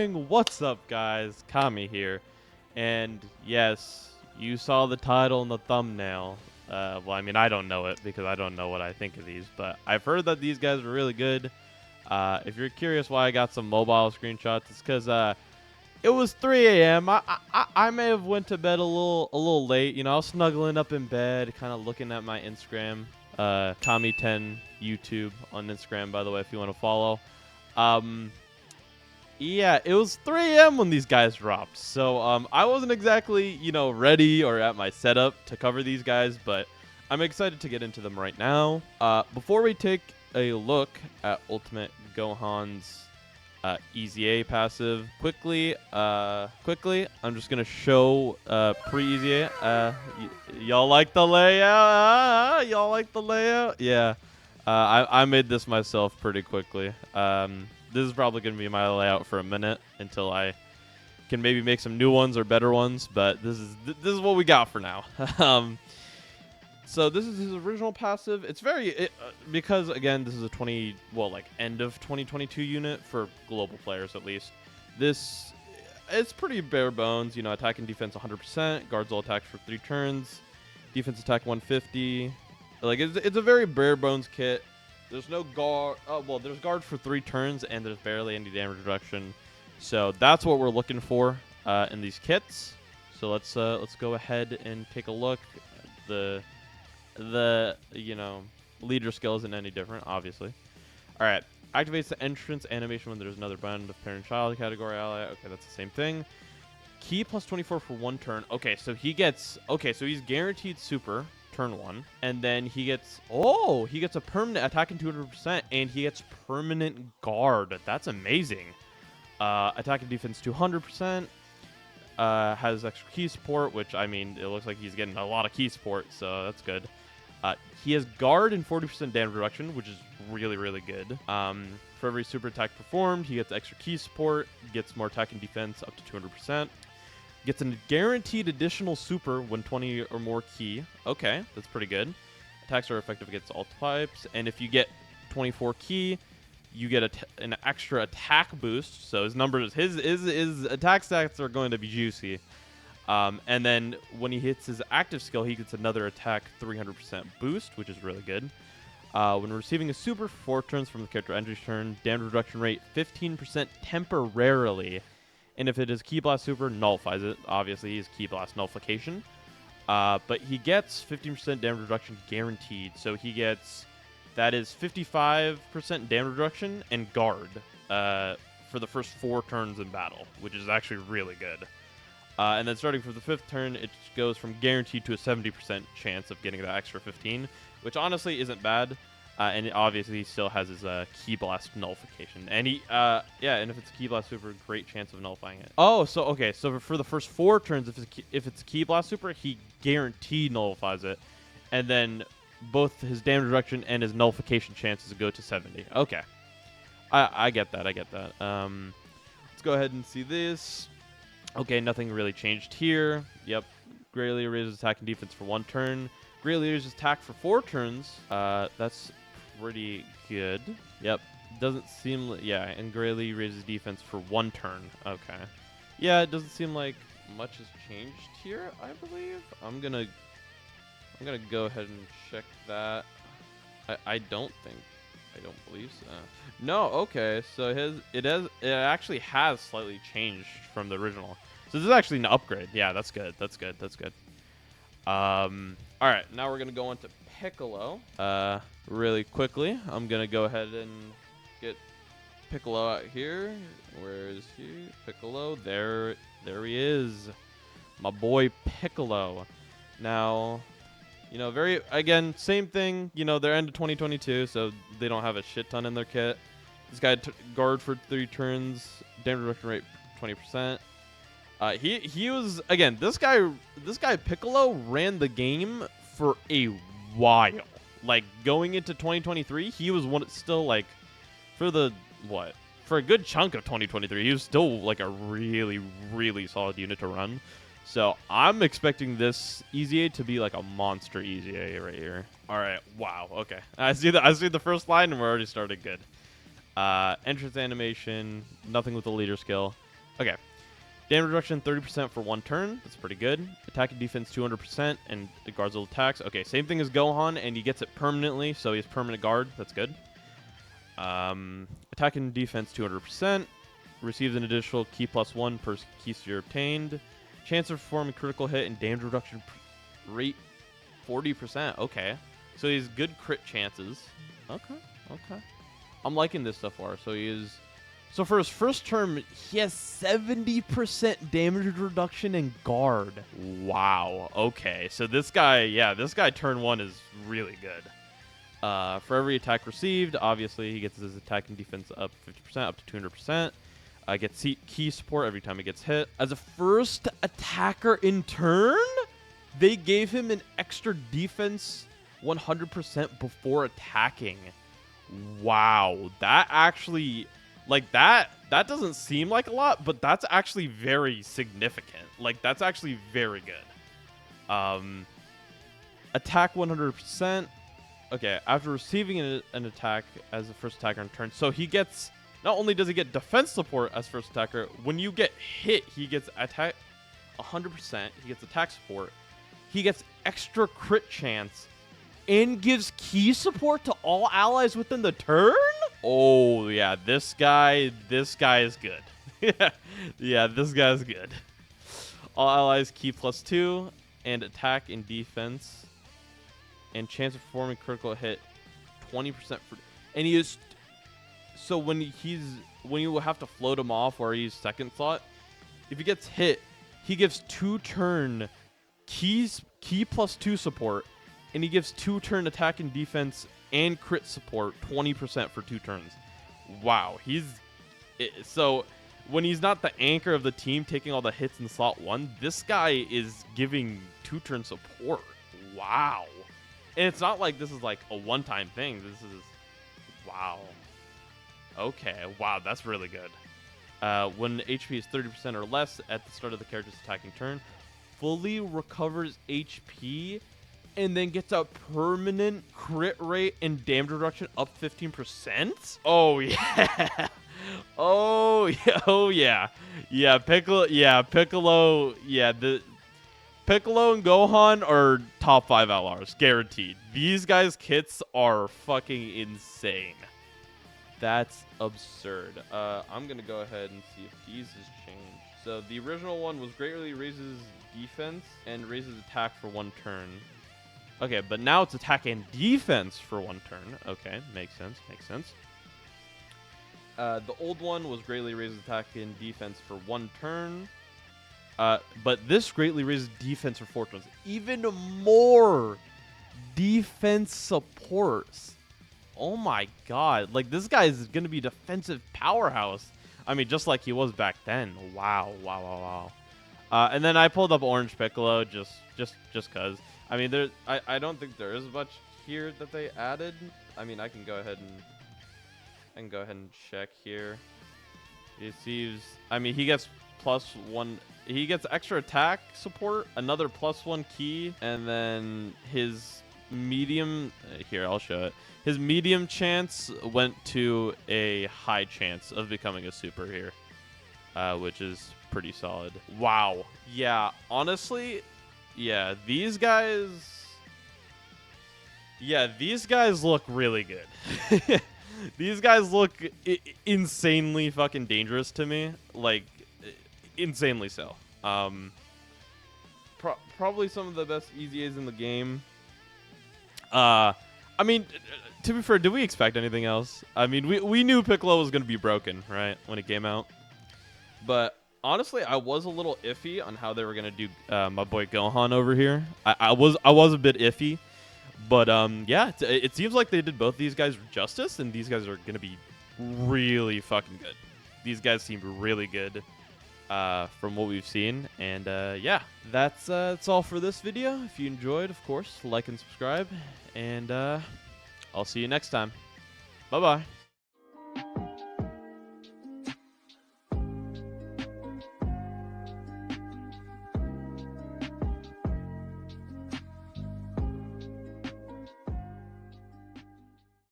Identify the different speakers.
Speaker 1: saying, what's up guys, Kami here, and yes, you saw the title and the thumbnail. Well, I mean, I don't know it because I don't know what I think of these, but I've heard that these guys are really good. If you're curious why I got some mobile screenshots, it's because it was 3 a.m. I may have went to bed a little late. You know, I was snuggling up in bed, kind of looking at my Instagram. Kami10 YouTube on Instagram, by the way, if you want to follow. Yeah, it was 3 a.m. when these guys dropped, so I wasn't exactly, you know, ready or at my setup to cover these guys, but I'm excited to get into them right now. Before we take a look at Ultimate Gohan's EZA passive, quickly, I'm just gonna show pre-EZA. Y'all like the layout? Y'all like the layout? Yeah, I made this myself pretty quickly. This is probably going to be my layout for a minute until I can maybe make some new ones or better ones, but this is what we got for now. So this is his original passive. It's because again, this is a end of 2022 unit for global players at least. It's pretty bare bones, you know, attack and defense 100%, guards all attacks for 3 turns, defense attack 150. Like it's a very bare bones kit. There's no guard. Oh, well, there's guard for 3 turns, and there's barely any damage reduction. So that's what we're looking for in these kits. So let's go ahead and take a look. The leader skill isn't any different, obviously. All right, activates the entrance animation when there's another bond of parent-child category ally. Okay, that's the same thing. Key plus 24 for 1 turn. Okay, so he's guaranteed super. Turn 1, and then he gets a permanent attack and 200%, and he gets permanent guard. That's amazing. Attack and defense 200%. Has extra key support, which I mean, it looks like he's getting a lot of key support, so that's good. He has guard and 40% damage reduction, which is really good. For every super attack performed, he gets extra key support, gets more attack and defense up to 200%. Gets a guaranteed additional super when 20 or more key. Okay, that's pretty good. Attacks are effective against all types. And if you get 24 key, you get an extra attack boost. So his numbers, his attack stats are going to be juicy. And then when he hits his active skill, he gets another attack 300% boost, which is really good. When receiving a super for 4 turns from the character entry's turn, damage reduction rate 15% temporarily. And if it is Ki Blast Super, nullifies it. Obviously, he's Ki Blast Nullification. But he gets 15% damage reduction guaranteed. So he gets, that is 55% damage reduction and guard for the first 4 turns in battle, which is actually really good. And then starting for the 5th turn, it goes from guaranteed to a 70% chance of getting that extra 15, which honestly isn't bad. And obviously he still has his Ki Blast Nullification. And and if it's a Ki Blast Super, great chance of nullifying it. Oh, so okay, so for the first 4 turns, if it's a Ki Blast Super, he guaranteed nullifies it. And then both his damage reduction and his nullification chances go to 70. Okay. I get that, let's go ahead and see this. Okay, nothing really changed here. Yep. Greatly raises attack and defense for 1 turn. Greatly raises attack for 4 turns. That's pretty good. Yep. Doesn't seem and greatly raises defense for 1 turn. Okay. Yeah, it doesn't seem like much has changed here, I believe. I'm gonna go ahead and check that. I don't believe so. No, okay. So it actually has slightly changed from the original. So this is actually an upgrade. Yeah, that's good. All right, now we're going to go into Piccolo really quickly. I'm going to go ahead and get Piccolo out here. Where is he? Piccolo. There he is. My boy Piccolo. Now, you know, again, same thing. You know, they're end of 2022, so they don't have a shit ton in their kit. This guy guard for 3 turns, damage reduction rate 20%. He was, again, this guy Piccolo ran the game for a while. Like going into 2023, he was still like for a good chunk of 2023, he was still like a really solid unit to run. So I'm expecting this EZA to be like a monster EZA right here. All right, wow, okay. I see the first line and we're already started good. Entrance animation, nothing with the leader skill. Okay. Damage reduction 30% for 1 turn. That's pretty good. Attack and defense 200%, and it guards all attacks. Okay, same thing as Gohan, and he gets it permanently, so he has permanent guard. That's good. Attack and defense 200%. Receives an additional key +1 per key sphere obtained. Chance of performing critical hit and damage reduction rate 40%. Okay. So he has good crit chances. Okay. I'm liking this so far. So he is... So for his first term, he has 70% damage reduction and guard. Wow. Okay. So this guy, yeah, this guy turn 1 is really good. For every attack received, obviously he gets his attack and defense up 50%, up to 200%. Gets key support every time he gets hit. As a first attacker in turn, they gave him an extra defense 100% before attacking. Wow. That actually... Like, that doesn't seem like a lot, but that's actually very significant. Like, that's actually very good. Attack 100%. Okay, after receiving an attack as the first attacker in turn. So he gets... Not only does he get defense support as first attacker, when you get hit, he gets attack 100%. He gets attack support. He gets extra crit chance. And gives key support to all allies within the turn? Oh, yeah, this guy is good. yeah, this guy's good. All allies key +2 and attack and defense. And chance of performing critical hit 20% for... And he is... So when you have to float him off or he's second slot, if he gets hit, he gives 2-turn key +2 support. And he gives 2-turn attack and defense and crit support 20% for 2 turns. Wow, so when he's not the anchor of the team taking all the hits in slot 1, this guy is giving 2-turn support. Wow. And it's not like this is like a one-time thing. This is... Wow. Okay, wow, that's really good. When HP is 30% or less at the start of the character's attacking turn, fully recovers HP and then gets a permanent crit rate and damage reduction up 15%? Oh, yeah. Oh, yeah. Oh, yeah. Yeah, Piccolo. Yeah, Piccolo. Yeah, Piccolo and Gohan are top 5 LRs, guaranteed. These guys' kits are fucking insane. That's absurd. I'm going to go ahead and see if these has changed. So the original one was greatly raises defense and raises attack for 1 turn. Okay, but now it's attack and defense for 1 turn. Okay, makes sense. The old one was greatly raises attack and defense for 1 turn. But this greatly raises defense for 4 turns. Even more defense supports. Oh my god. Like, this guy is going to be defensive powerhouse. I mean, just like he was back then. Wow. And then I pulled up Orange Piccolo just because. I mean, I don't think there is much here that they added. I mean, I can go ahead and check here. He receives... I mean, he gets +1... He gets extra attack support, another +1 key, and then his medium... Here, I'll show it. His medium chance went to a high chance of becoming a super here, which is pretty solid. Wow. Yeah, honestly, yeah, these guys look really good. These guys look insanely fucking dangerous to me. Like, insanely so. Probably some of the best EZAs in the game. I mean, to be fair, did we expect anything else? I mean, we knew Piccolo was going to be broken, right, when it came out. But honestly, I was a little iffy on how they were going to do my boy Gohan over here. I was a bit iffy. But, yeah, it seems like they did both these guys justice, and these guys are going to be really fucking good. These guys seem really good from what we've seen. And, yeah, that's all for this video. If you enjoyed, of course, like and subscribe. And I'll see you next time. Bye-bye.